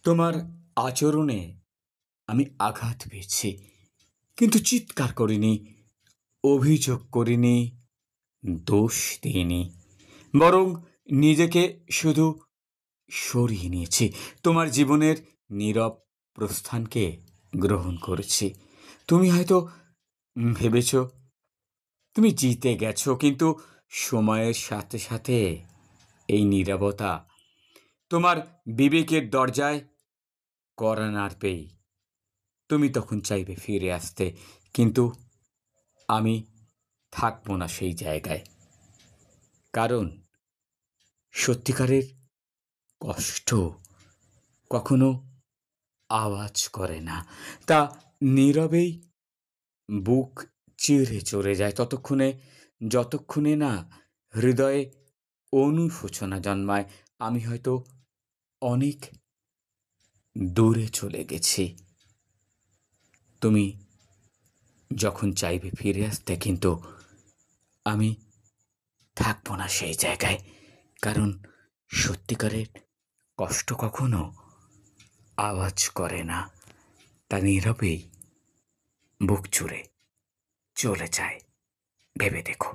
তোমার আচরণে আমি আঘাত পেয়েছি, কিন্তু চিৎকার করিনি, অভিযোগ করিনি, দোষ দিইনি। বরং নিজেকে শুধু সরিয়ে নিয়েছি। তোমার জীবনের নীরব প্রস্থানকে গ্রহণ করেছি। তুমি হয়তো ভেবেছ তুমি জিতে গেছো, কিন্তু সময়ের সাথে সাথে এই নীরবতা তোমার বিবেকের দরজায় কড়া নাড়বেই। তুমি তখন চাইবে ফিরে আসতে, কিন্তু আমি থাকবো না সেই জায়গায়। কারণ সত্যিকারের কষ্ট কখনো আওয়াজ করে না, তা নীরবেই বুক চিরে চলে যায় যতক্ষণে না হৃদয়ে অনুশোচনা জন্মায়। আমি হয়তো অনেক দূরে চলে গেছি। তুমি যখন চাইবে ফিরে আসতে, কিন্তু আমি থাকবো না সেই জায়গায়। কারণ সত্যিকারের কষ্ট কখনো আওয়াজ করে না, তা নীরবেই বুক চুরে চলে যায়। ভেবে দেখো।